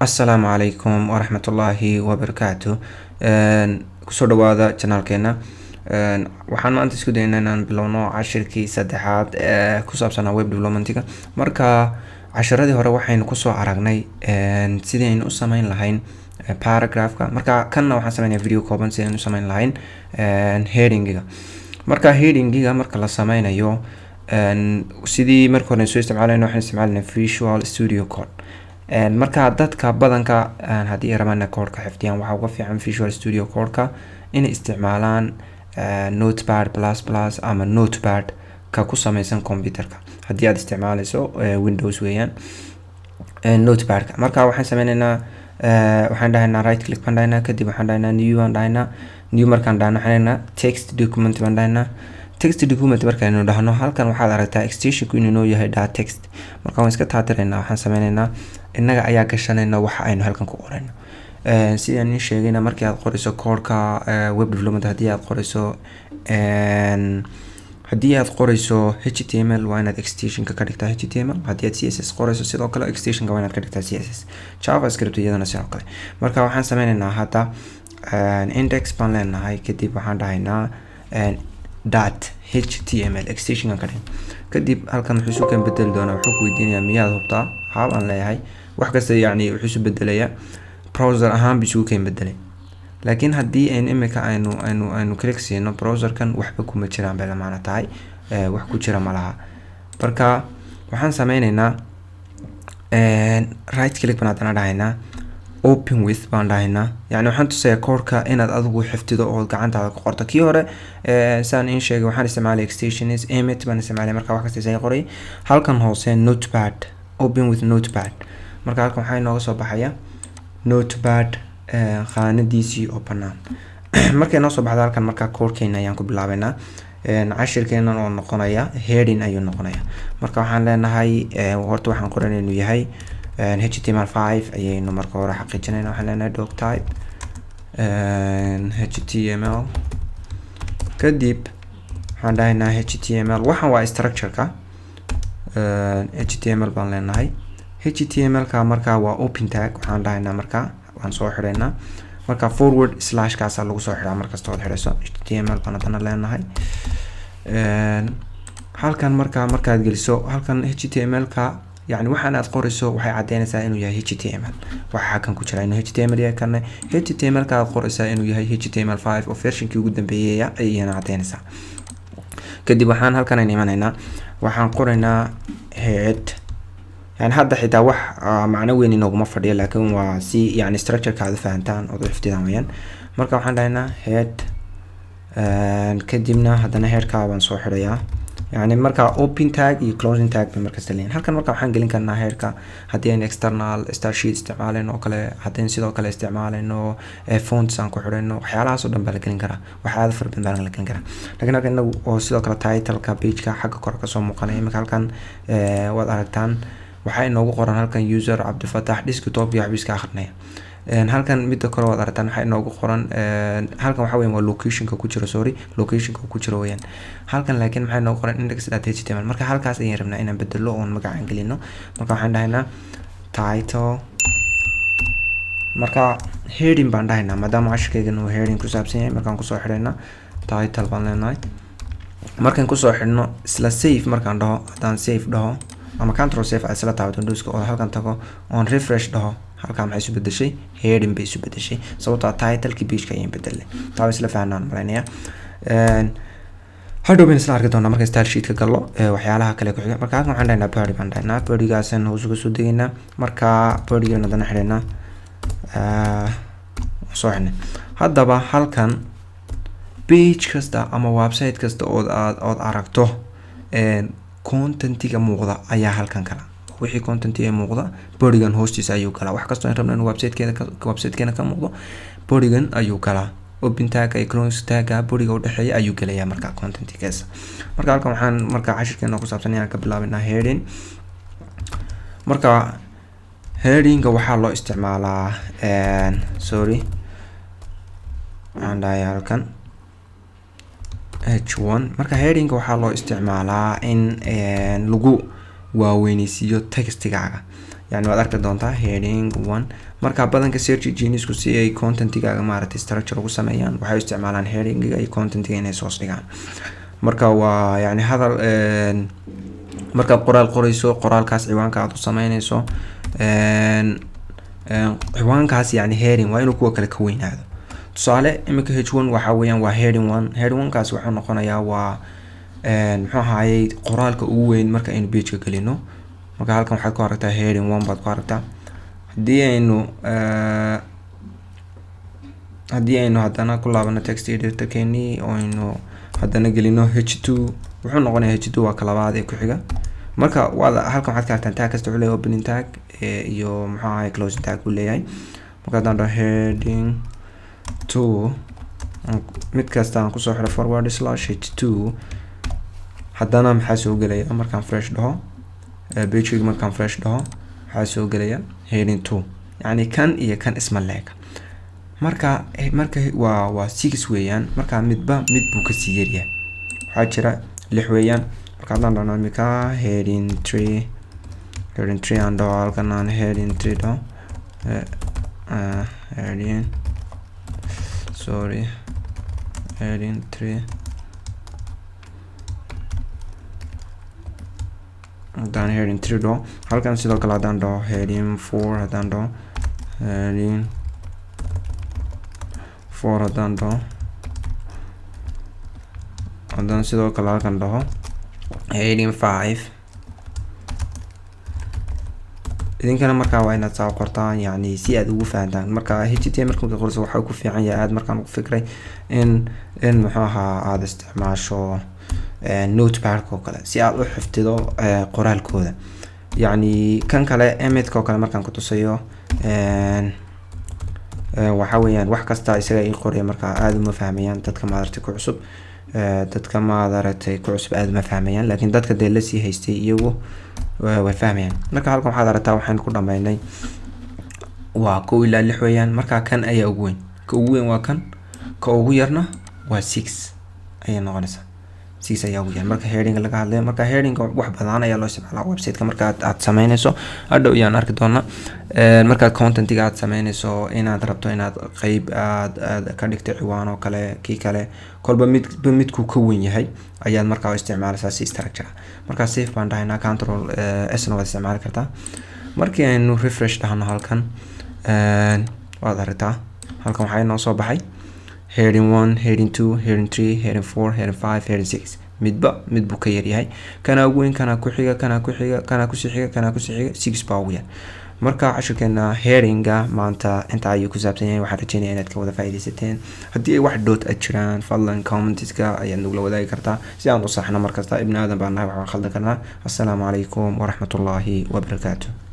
Assalaamu calaykum waraxmatullaahi wabarakaatu. Kusoo dhawaada channelkeena. Waxaan maanta isku daynaa inaan bilowno cashirkii saddexaad ee ku saabsanaa web development-ga. Marka casharadii hore waxaynu kusoo aragnay sidii aynu u samayn lahayn paragraph-ka. Marka kanna waxaan samaynayaa video kooban sidii aynu u samayn lahayn heading-ga. Marka heading-ga marka la sameynayo sidii marka hore soo isticmaalayno waxaan isticmaalayna Visual Studio Code. marka dadka badanka haddii ay rabaan code-ka xifdiyaan waxaa uga fiican Visual Studio Code-ka inay isticmaalaan Notepad++ ama Notepad ka ku samaysan computer-ka haddii aad isticmaalayso Windows weeyaan Notepad-ka. Marka waxaan sameynaynaa waxaan dhahaynaa right click baan dhahaynaa, kadib waxaan dhahaynaa new baan dhahaynaa, new markaan dhahno waxaan dhahaynaa text document baan dhahaynaa. text document markaaynu dhahno halkan waxaad aragtaa extension-ku inuu noo yahay .text. marka waan iska taatiraynaa, waxaan sameynaynaa innaga ayaa gashanayna waxa aynu halkan ku qorayno. sidaan idin sheegayna markii aad qorayso code-ka web development haddii aad qorayso HTML waa inaad extension-ka ka dhigtaa HTML. haddii aad CSS qorayso sidoo kale extension-ka waa inaad ka dhigtaa CSS. JavaScript iyadana sidoo kale. marka waxaan sameynaynaa hadda index baan leenahay, kadib waxaan dhahaynaa .html extension ka dhig. kadib halkan wuxuu isu kan bedeli doonaa, wuxuu ku weydiinayaa miyaad hubtaa? haa baan leeyahay. wax kasta yacni wuxuu isu bedelayaa browser ahaan buu isugu kan bedelay. laakiin haddii imika aynu click siino browser-kan waxba kuma jiraan bay la macno tahay, wax ku jira ma laha. marka waxaan sameynaynaa right click baan haddana dhahaynaa open with baan dhahaynaa. yani waxaan tusayaa code-ka inaad adigu xifdido oo gacantaada ku qorto. kii hore saan in sheegay waxaan isticmaalay extensions emmet baan isticmaalay, marka wax kasta isaga qoray. halkan hoose notepad, open with notepad. marka halkan waxaa inooga soo baxaya notepad qaanadiisii oo bannaan. markay noo soo baxdo halkan marka code-keena ayaan ku bilaabaynaa. cashirkeena oo noqonaya heading ayuu noqonaya. marka waxaan leenahay horta waxaan qoranay inuu yahay HTML5 ayaynu marka hore xaqiijinayna. waxaan leenahay doc type HTML, kadib waxaan dhahaynaa HTML. waxaan waa structure-ka HTML baan leenahay. HTML-ka marka waa open tag. waxaan dhahaynaa marka waan soo xidhaynaa. marka forward slash kaasa lagu soo xidhaa markasta ood xidhayso. HTML baan haddana leenahay. halkan markaad geliso halkan HTML-ka يعني waxaan aad qorayso waxay cadeynaysaa inuu yahay HTML. waxa halkan ku jira inuu HTML yahay, kana HTML ka aad qoraysaa inuu yahay HTML5 oo version-kii ugu dambeeyay ayayna cadeynaysaa. kadib waxaan halkan ay imanaynaa waxaan qoraynaa head. yani hadda xitaa wax macno weyn inaguma fadhiyo, laakiin waa si yani structure-ka aad fahantaan oo xifdidaan weeyaan. marka waxaan dhahaynaa head kadibna haddana head-ka baan soo xidhayaa. يعني marka open tag iyo closing tag bay markasta leeyihiin. halkan marka waxaan gelin karnaa heerka haddii aan external style sheet isticmaalayno oo kale, haddii sidoo kale isticmaalayno fonts aan ku xidhayno, waxyaalahaas oo dhan baa la gelin karaa. wax aad far badan baa la gelin karaa. laakiin halkan inagu oo sidoo kale title-ka page-ka xagga kor ka soo muuqanaya. imika halkan waad aragtaan waxaa inoogu qoran halkan user Cabdifataax desktop iyo xabiiska akhrinaya. halkan midda kale waad aragtaan waxaa inoogu qoran halkan waxa weeyaan waa location-ka ku jiro, location-ka ku jiro weeyaan. halkan laakiin maxaa inoogu qoran index.html. marka halkaas ayaan rabnaa inaan bedelo oon magacaan gelino. marka waxaan dhahaynaa title. marka heading baan dhahaynaa maadaama cashirkaygan uu heading ku saabsan yahay. markaan kusoo xidhaynaa title baan leenahay. markaan kusoo xidhno isla save markaan dhaho, haddaan save dhaho ama control save aad isla taabato Windows-ka oo halkan tago oon refresh dhaho, halkan maxay isu bedeshay heading bay isu bedeshay sababtoo ah title-kii page-ka ayaan bedelay. taa isla fahanaan malaynayaa. hadhow baynu isla arki doonaa markaan style sheet-ka gallo waxyaalaha kale ku xiga. marka halkan waxaan dhahaynaa body baan dhahaynaa. body-gaasaan hoos uga soo degaynaa. marka body-gaan haddana xidhaynaa soo xidhnay. haddaba halkan page kasta ama website kasta ood aragto content-iga muuqda ayaa halkan kala. wixii content ee muuqda body-gan hoostiisa ayuu galaa. wax kastoo aan rabno in website-keena ka muuqdo body-gan ayuu galaa. open tag iyo close tag body-ga u dhaxeeya ayuu galayaa marka content-kiisa. marka halkan waxaan marka cashirkeena ku saabsan inaan ka bilaabaynaa heading. marka heading-ga waxaa loo isticmaalaa waxaan dhahayaa halkan h1. marka heading-ga waxaa loo isticmaalaa in lagu waaweynaysiiyo textigaaga. يعني waad arki doontaa heading 1 marka badanka search enginesku si ay contentigaaga maaragtay structure ugu sameeyaan waxay isticmaalaan headingiga iyo contentiga inay soo dhigaan. marka waa yani hadal markaad qoraal qorayso qoraalkaas ciwaanka aad u sameynayso ciwaankaas yani heading waa inuu kuwa kale ka weynaado. tusaale imika h1 waxa weeyaan waa heading 1. heading 1 kaas wuxuu noqonayaa waa muxuu ahaayay qoraalka ugu weyn marka aynu page-ka gelino. marka halkan waxaad ku aragtaa heading 1 baad ku aragtaa. haddii aynu haddana ku laabano text editor keeni oo aynu haddana gelino h2 wuxuu noqonayaa h2 waa ka labaad ee ku xiga. marka halkan waxaad ka aragtaa tag kasta wuxuu leeyahay opening tag iyo muxuu ahaayay closing tag uu leeyahay. marka haddaan dhaho heading 2 mid kasta aan kusoo xiro forward slash h2 haddana maxaa soo gelaya markaan fresh dhaho page markaan fresh dhaho waxaa soo gelaya heading 2 yani kan iyo kan isma leeg. marka waa 6 weeyaan. marka mid buu kasii yaryahay waxaa jira 6 weeyaan. marka haddaan dhahno imika heading 3 aan dhaho halkan aan heading 3 dhaho heading 3 haddaan heading 3 dhaho halkan sidoo kale haddaan dhaho heading 4 haddaan dhaho heading 4 haddaan dhaho haddaan sidoo kale halkan dhaho heading 5 idinkana markaa waa inaad saa qortaan yani si aad ugu fahantaan. marka HTML marka qorayso waxa ku fiican yahay aad markaan ugu fikray in muxuu ahaa aad isticmaasho notepad oo kale si aad u xifdido qoraalkooda. yani kan kale emedka oo kale markaan ku tusayo waxa weeyaan wax kasta isaga ay qoraya marka aad uma fahmayaan dadka maadartay ku cusub aad ma fahmayaan laakiin dadka dee la sii haystay iyagu way fahmayaan. marka halkan waxaad aragtaa waxaan ku dhameynay waa 1 ilaa 6 weeyaan. marka kan ayaa ugu weyn. ka ugu weyn waa kan, ka ugu yarna waa 6 ayay noqonaysaa. 6 ayaa ugu yar marka heading laga hadlayo. marka heading wax badan ayaa loo isticmaalaa website-ka marka aad sameynayso. hadhow ayaan arki doonaa marka content-iga aad sameynayso inaad rabto inaad qayb aad ka dhigto ciwaan oo kale kii kale kolba midku ka weyn yahay ayaad markaa u isticmaalaysaa si structure. marka save baan dhahaynaa control s na waad isticmaali kartaa. markii aynu refresh dhahno halkan waad aragtaa halkan waxaa inoo soo baxay heading 1 heading 2 heading 3 heading 4 heading 5 heading 6 mid buu ka yaryahay. kana ugu weyn kana ku xiga kana ku xiga kana ku sii xiga kana ku sii xiga 6 baa ugu yar. marka casharkeena headinga maanta inta ayuu ku saabsan yahay. waxaan rajeynayaa inaad ka wada faa'iidaysateen. haddii ay wax dood jiraan fadlan commentiska ayaad nagula wadaagi kartaa si aan u saxno markasta. ibn aadan baan nahay waxaan khaldan karnaa. assalaamu calaykum waraxmatullaahi wabarakaatuh.